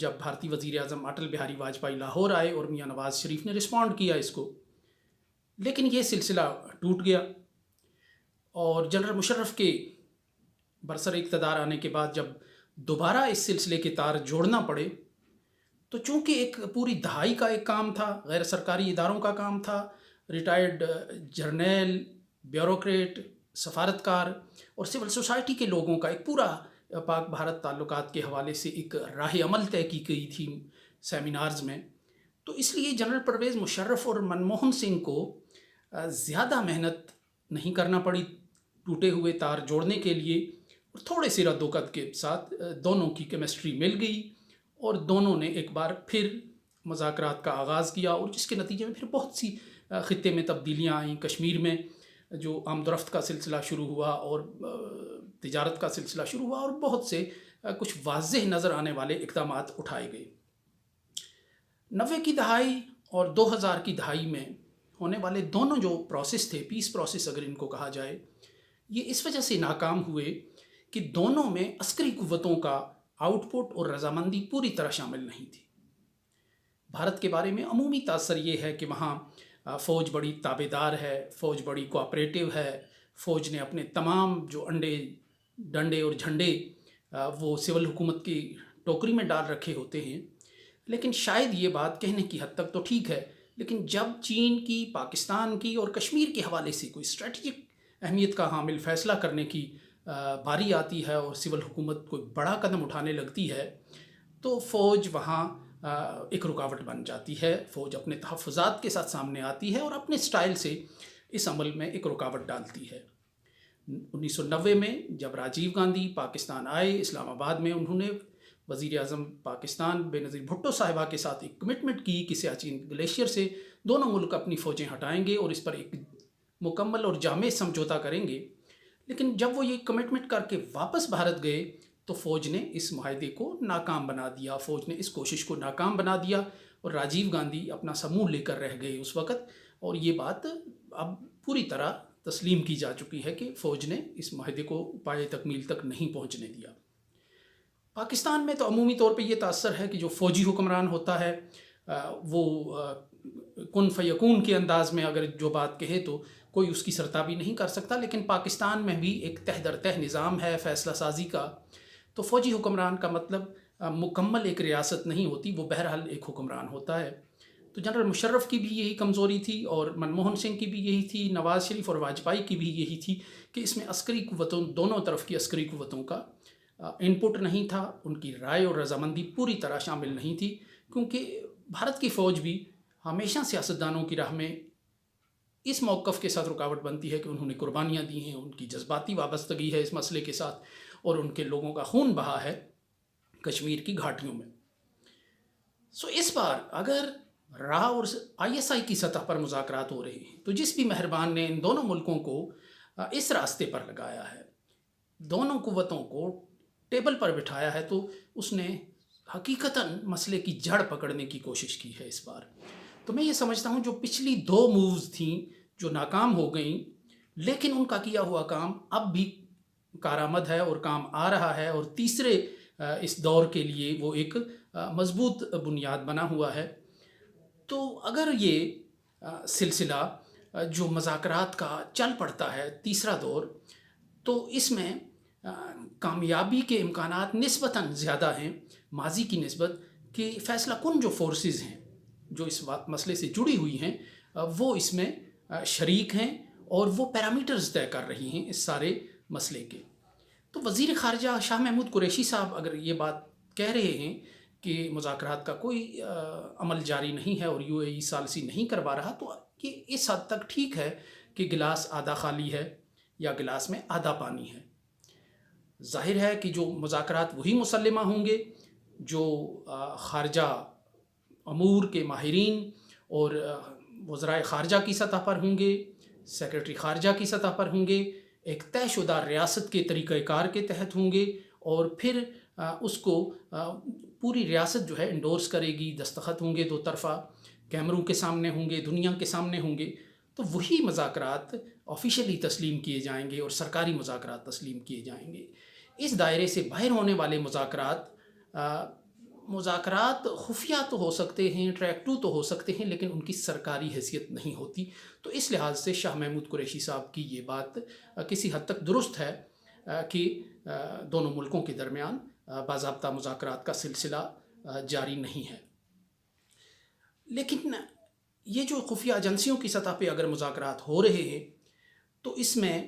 جب بھارتی وزیر اعظم اٹل بہاری واجپئی لاہور آئے اور میاں نواز شریف نے رسپونڈ کیا اس کو، لیکن یہ سلسلہ ٹوٹ گیا، اور جنرل مشرف کے برسر اقتدار آنے کے بعد جب دوبارہ اس سلسلے کے تار جوڑنا پڑے، تو چونکہ ایک پوری دہائی کا ایک کام تھا، غیر سرکاری اداروں کا کام تھا، ریٹائرڈ جرنیل، بیوروکریٹ، سفارتکار اور سول سوسائٹی کے لوگوں کا ایک پورا پاک بھارت تعلقات کے حوالے سے ایک راہ عمل طے کی گئی تھی سیمینارز میں، تو اس لیے جنرل پرویز مشرف اور منموہن سنگھ کو زیادہ محنت نہیں کرنا پڑی ٹوٹے ہوئے تار جوڑنے کے لیے، اور تھوڑے سے رد و قد کے ساتھ دونوں کی کیمسٹری مل گئی، اور دونوں نے ایک بار پھر مذاکرات کا آغاز کیا، اور جس کے نتیجے میں پھر بہت سی خطے میں تبدیلیاں آئیں۔ کشمیر میں جو آمد و رفت کا سلسلہ شروع ہوا اور تجارت کا سلسلہ شروع ہوا، اور بہت سے کچھ واضح نظر آنے والے اقدامات اٹھائے گئے۔ 90 کی دہائی اور 2000 کی دہائی میں ہونے والے دونوں جو پروسیس تھے، پیس پروسیس اگر ان کو کہا جائے، یہ اس وجہ سے ناکام ہوئے کہ دونوں میں عسکری قوتوں کا آؤٹ پٹ اور رضامندی پوری طرح شامل نہیں تھی۔ بھارت کے بارے میں عمومی تاثر یہ ہے کہ وہاں فوج بڑی تابع دار ہے، فوج بڑی کوآپریٹو ہے، فوج نے اپنے تمام جو ڈنڈے اور جھنڈے وہ سول حکومت کی ٹوکری میں ڈال رکھے ہوتے ہیں۔ لیکن شاید یہ بات کہنے کی حد تک تو ٹھیک ہے، لیکن جب چین کی، پاکستان کی اور کشمیر کے حوالے سے کوئی اسٹریٹجک اہمیت کا حامل فیصلہ کرنے کی باری آتی ہے اور سول حکومت کوئی بڑا قدم اٹھانے لگتی ہے، تو فوج وہاں ایک رکاوٹ بن جاتی ہے۔ فوج اپنے تحفظات کے ساتھ سامنے آتی ہے اور اپنے سٹائل سے اس عمل میں ایک رکاوٹ ڈالتی ہے۔ 1990 میں جب راجیو گاندھی پاکستان آئے اسلام آباد میں، انہوں نے وزیر اعظم پاکستان بے نظیر بھٹو صاحبہ کے ساتھ ایک کمٹمنٹ کی کہ سیاچین گلیشیئر سے دونوں ملک اپنی فوجیں ہٹائیں گے اور اس پر ایک مکمل اور جامع سمجھوتا کریں گے۔ لیکن جب وہ یہ کمٹمنٹ کر کے واپس بھارت گئے تو فوج نے اس معاہدے کو ناکام بنا دیا، فوج نے اس کوشش کو ناکام بنا دیا، اور راجیو گاندھی اپنا سموں لے کر رہ گئے اس وقت، اور یہ بات اب پوری طرح تسلیم کی جا چکی ہے کہ فوج نے اس معاہدے کو پائے تکمیل تک نہیں پہنچنے دیا۔ پاکستان میں تو عمومی طور پہ یہ تاثر ہے کہ جو فوجی حکمران ہوتا ہے وہ کن فیکون کے انداز میں اگر جو بات کہے تو کوئی اس کی سرتابی نہیں کر سکتا، لیکن پاکستان میں بھی ایک تہ در تہ نظام ہے فیصلہ سازی کا، تو فوجی حکمران کا مطلب مکمل ایک ریاست نہیں ہوتی، وہ بہرحال ایک حکمران ہوتا ہے۔ تو جنرل مشرف کی بھی یہی کمزوری تھی، اور منموہن سنگھ کی بھی یہی تھی، نواز شریف اور واجپئی کی بھی یہی تھی کہ اس میں عسکری قوتوں، دونوں طرف کی عسکری قوتوں کا ان پٹ نہیں تھا، ان کی رائے اور رضامندی پوری طرح شامل نہیں تھی، کیونکہ بھارت کی فوج بھی ہمیشہ سیاستدانوں کی راہ میں اس موقف کے ساتھ رکاوٹ بنتی ہے کہ انہوں نے قربانیاں دی ہیں، ان کی جذباتی وابستگی ہے اس مسئلے کے ساتھ، اور ان کے لوگوں کا خون بہا ہے کشمیر کی گھاٹیوں میں۔ اس بار اگر راہ اور ISI کی سطح پر مذاکرات ہو رہے ہیں، تو جس بھی مہربان نے ان دونوں ملکوں کو اس راستے پر لگایا ہے، دونوں قوتوں کو ٹیبل پر بٹھایا ہے، تو اس نے حقیقتاً مسئلے کی جڑ پکڑنے کی کوشش کی ہے اس بار۔ تو میں یہ سمجھتا ہوں جو پچھلی 2 مووز تھیں جو ناکام ہو گئیں، لیکن ان کا کیا ہوا کام اب بھی کارآمد ہے اور کام آ رہا ہے، اور تیسرے اس دور کے لیے وہ ایک مضبوط بنیاد بنا ہوا ہے۔ تو اگر یہ سلسلہ جو مذاکرات کا چل پڑتا ہے تیسرا دور، تو اس میں کامیابی کے امکانات نسبتاً زیادہ ہیں ماضی کی نسبت، کہ فیصلہ کن جو فورسز ہیں جو اس مسئلے سے جڑی ہوئی ہیں وہ اس میں شریک ہیں، اور وہ پیرامیٹرز طے کر رہی ہیں اس سارے مسئلے کے۔ تو وزیر خارجہ شاہ محمود قریشی صاحب اگر یہ بات کہہ رہے ہیں کہ مذاکرات کا کوئی عمل جاری نہیں ہے اور UAE ثالثی نہیں کروا رہا، تو یہ اس حد تک ٹھیک ہے کہ گلاس آدھا خالی ہے یا گلاس میں آدھا پانی ہے۔ ظاہر ہے کہ جو مذاکرات وہی مسلمہ ہوں گے جو خارجہ امور کے ماہرین اور وزرائے خارجہ کی سطح پر ہوں گے، سیکرٹری خارجہ کی سطح پر ہوں گے، ایک طے شدہ ریاست کے طریقہ کار کے تحت ہوں گے، اور پھر اس کو پوری ریاست جو ہے انڈورس کرے گی، دستخط ہوں گے 2 طرفہ، کیمروں کے سامنے ہوں گے، دنیا کے سامنے ہوں گے، تو وہی مذاکرات آفیشلی تسلیم کیے جائیں گے اور سرکاری مذاکرات تسلیم کیے جائیں گے۔ اس دائرے سے باہر ہونے والے مذاکرات مذاکرات خفیہ تو ہو سکتے ہیں، ٹریک ٹو تو ہو سکتے ہیں، لیکن ان کی سرکاری حیثیت نہیں ہوتی. تو اس لحاظ سے شاہ محمود قریشی صاحب کی یہ بات کسی حد تک درست ہے کہ دونوں ملکوں کے درمیان باضابطہ مذاکرات کا سلسلہ جاری نہیں ہے. لیکن یہ جو خفیہ ایجنسیوں کی سطح پہ اگر مذاکرات ہو رہے ہیں تو اس میں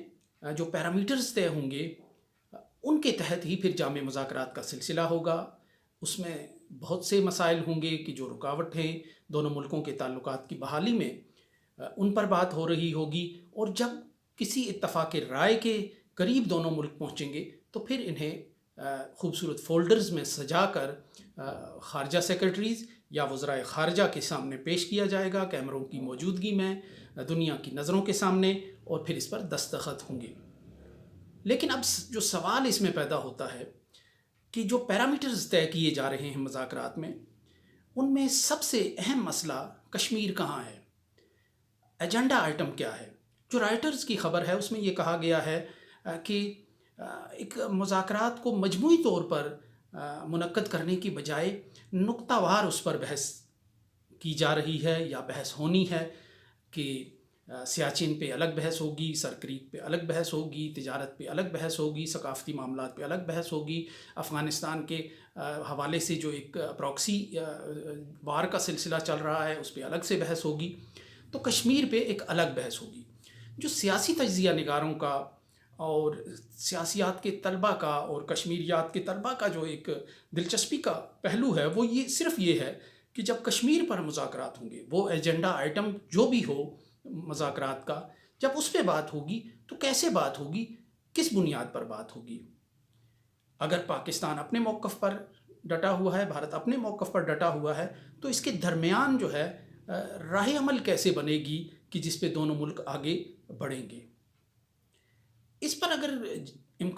جو پیرامیٹرز طے ہوں گے ان کے تحت ہی پھر جامع مذاکرات کا سلسلہ ہوگا. اس میں بہت سے مسائل ہوں گے کہ جو رکاوٹ ہیں دونوں ملکوں کے تعلقات کی بحالی میں ان پر بات ہو رہی ہوگی، اور جب کسی اتفاق رائے کے قریب دونوں ملک پہنچیں گے تو پھر انہیں خوبصورت فولڈرز میں سجا کر خارجہ سیکرٹریز یا وزرائے خارجہ کے سامنے پیش کیا جائے گا، کیمروں کی موجودگی میں، دنیا کی نظروں کے سامنے، اور پھر اس پر دستخط ہوں گے. لیکن اب جو سوال اس میں پیدا ہوتا ہے کہ جو پیرامیٹرز طے کیے جا رہے ہیں مذاکرات میں، ان میں سب سے اہم مسئلہ کشمیر کہاں ہے، ایجنڈا آئٹم کیا ہے. جو رائٹرز کی خبر ہے اس میں یہ کہا گیا ہے کہ ایک مذاکرات کو مجموعی طور پر منعقد کرنے کی بجائے نقطہ وار اس پر بحث کی جا رہی ہے یا بحث ہونی ہے کہ سیاچن پہ الگ بحث ہوگی، سرکریک پہ الگ بحث ہوگی، تجارت پہ الگ بحث ہوگی، ثقافتی معاملات پہ الگ بحث ہوگی، افغانستان کے حوالے سے جو ایک پراکسی وار کا سلسلہ چل رہا ہے اس پہ الگ سے بحث ہوگی، تو کشمیر پہ ایک الگ بحث ہوگی. جو سیاسی تجزیہ نگاروں کا اور سیاسیات کے طلبہ کا اور کشمیریات کے طلبہ کا جو ایک دلچسپی کا پہلو ہے وہ یہ صرف یہ ہے کہ جب کشمیر پر مذاکرات ہوں گے، وہ ایجنڈا آئٹم جو بھی ہو مذاکرات کا، جب اس پہ بات ہوگی تو کیسے بات ہوگی، کس بنیاد پر بات ہوگی. اگر پاکستان اپنے موقف پر ڈٹا ہوا ہے، بھارت اپنے موقف پر ڈٹا ہوا ہے، تو اس کے درمیان جو ہے راہ عمل کیسے بنے گی کہ جس پہ دونوں ملک آگے بڑھیں گے. اس پر اگر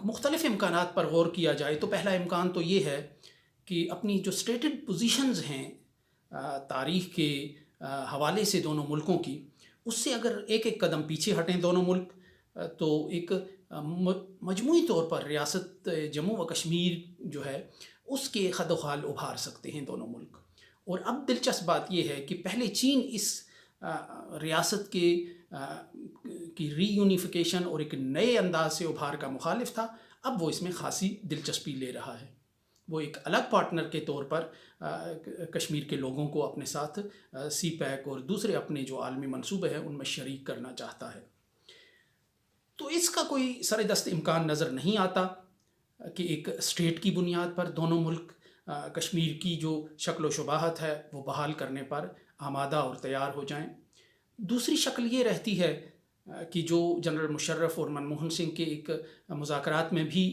مختلف امکانات پر غور کیا جائے تو پہلا امکان تو یہ ہے کہ اپنی جو اسٹیٹڈ پوزیشنز ہیں تاریخ کے حوالے سے دونوں ملکوں کی، اس سے اگر ایک ایک قدم پیچھے ہٹیں دونوں ملک تو ایک مجموعی طور پر ریاست جموں و کشمیر جو ہے اس کے خد و خال ابھار سکتے ہیں دونوں ملک. اور اب دلچسپ بات یہ ہے کہ پہلے چین اس ریاست کی ری یونیفیکیشن اور ایک نئے انداز سے ابھار کا مخالف تھا، اب وہ اس میں خاصی دلچسپی لے رہا ہے. وہ ایک الگ پارٹنر کے طور پر کشمیر کے لوگوں کو اپنے ساتھ سی پیک اور دوسرے اپنے جو عالمی منصوبے ہیں ان میں شریک کرنا چاہتا ہے. تو اس کا کوئی سر دست امکان نظر نہیں آتا کہ ایک اسٹیٹ کی بنیاد پر دونوں ملک کشمیر کی جو شکل و شباہت ہے وہ بحال کرنے پر آمادہ اور تیار ہو جائیں. دوسری شکل یہ رہتی ہے کہ جو جنرل مشرف اور منموہن سنگھ کے ایک مذاکرات میں بھی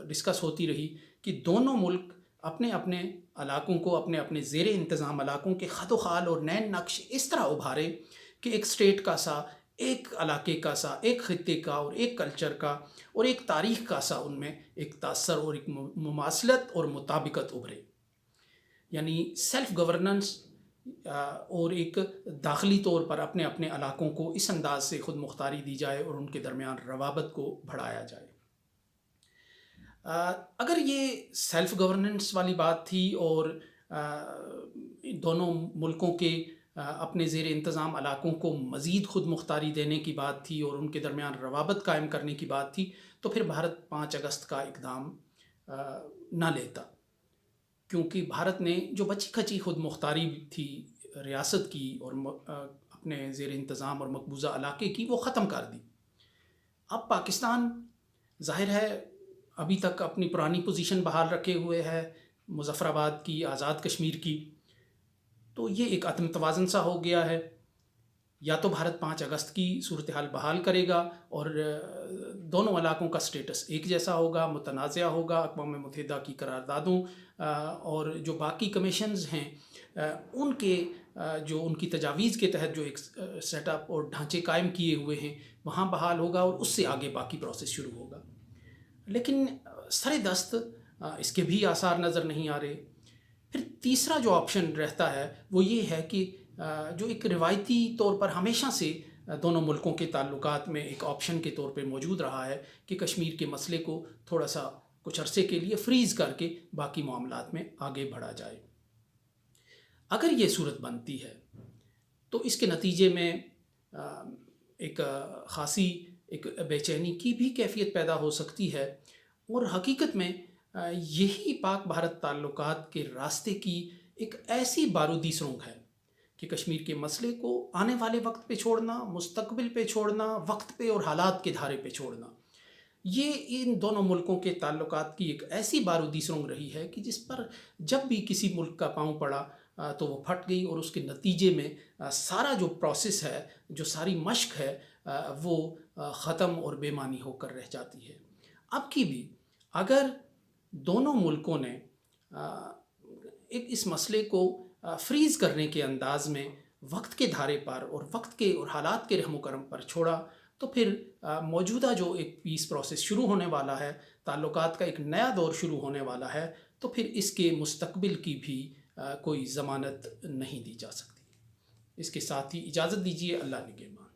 ڈسکس ہوتی رہی کہ دونوں ملک اپنے اپنے علاقوں کو، اپنے اپنے زیر انتظام علاقوں کے خد و خال اور نین نقش اس طرح ابھارے کہ ایک اسٹیٹ کا سا، ایک علاقے کا سا، ایک خطے کا اور ایک کلچر کا اور ایک تاریخ کا سا ان میں ایک تاثر اور ایک مماثلت اور مطابقت ابھرے. یعنی سیلف گورننس اور ایک داخلی طور پر اپنے اپنے علاقوں کو اس انداز سے خود مختاری دی جائے اور ان کے درمیان روابط کو بڑھایا جائے. اگر یہ سیلف گورننس والی بات تھی اور دونوں ملکوں کے اپنے زیر انتظام علاقوں کو مزید خود مختاری دینے کی بات تھی اور ان کے درمیان روابط قائم کرنے کی بات تھی، تو پھر بھارت 5 اگست کا اقدام نہ لیتا، کیونکہ بھارت نے جو بچی کھچی خود مختاری تھی ریاست کی اور اپنے زیر انتظام اور مقبوضہ علاقے کی، وہ ختم کر دی. اب پاکستان ظاہر ہے ابھی تک اپنی پرانی پوزیشن بحال رکھے ہوئے ہے، مظفر آباد کی، آزاد کشمیر کی. تو یہ ایک عدم توازن سا ہو گیا ہے. یا تو بھارت 5 اگست کی صورتحال بحال کرے گا اور دونوں علاقوں کا سٹیٹس ایک جیسا ہوگا، متنازع ہوگا، اقوام متحدہ کی قراردادوں اور جو باقی کمیشنز ہیں ان کے جو ان کی تجاویز کے تحت جو ایک سیٹ اپ اور ڈھانچے قائم کیے ہوئے ہیں وہاں بحال ہوگا اور اس سے آگے باقی پروسیس شروع ہوگا. لیکن سر دست اس کے بھی آثار نظر نہیں آ رہے. پھر تیسرا جو آپشن رہتا ہے وہ یہ ہے کہ جو ایک روایتی طور پر ہمیشہ سے دونوں ملکوں کے تعلقات میں ایک آپشن کے طور پہ موجود رہا ہے کہ کشمیر کے مسئلے کو تھوڑا سا کچھ عرصے کے لیے فریز کر کے باقی معاملات میں آگے بڑھا جائے۔ اگر یہ صورت بنتی ہے تو اس کے نتیجے میں ایک خاصی ایک بے چینی کی بھی کیفیت پیدا ہو سکتی ہے، اور حقیقت میں یہی پاک بھارت تعلقات کے راستے کی ایک ایسی بارودی سرنگ ہے کہ کشمیر کے مسئلے کو آنے والے وقت پہ چھوڑنا، مستقبل پہ چھوڑنا، وقت پہ اور حالات کے دھارے پہ چھوڑنا، یہ ان دونوں ملکوں کے تعلقات کی ایک ایسی بارودی سرنگ رہی ہے کہ جس پر جب بھی کسی ملک کا پاؤں پڑا تو وہ پھٹ گئی، اور اس کے نتیجے میں سارا جو پروسیس ہے، جو ساری مشق ہے، وہ ختم اور بے معنی ہو کر رہ جاتی ہے۔ اب کی بھی اگر دونوں ملکوں نے ایک اس مسئلے کو فریز کرنے کے انداز میں وقت کے دھارے پر اور وقت کے اور حالات کے رحم و کرم پر چھوڑا، تو پھر موجودہ جو ایک پیس پروسیس شروع ہونے والا ہے، تعلقات کا ایک نیا دور شروع ہونے والا ہے، تو پھر اس کے مستقبل کی بھی کوئی ضمانت نہیں دی جا سکتی۔ اس کے ساتھ ہی اجازت دیجیے، اللہ نگہبان۔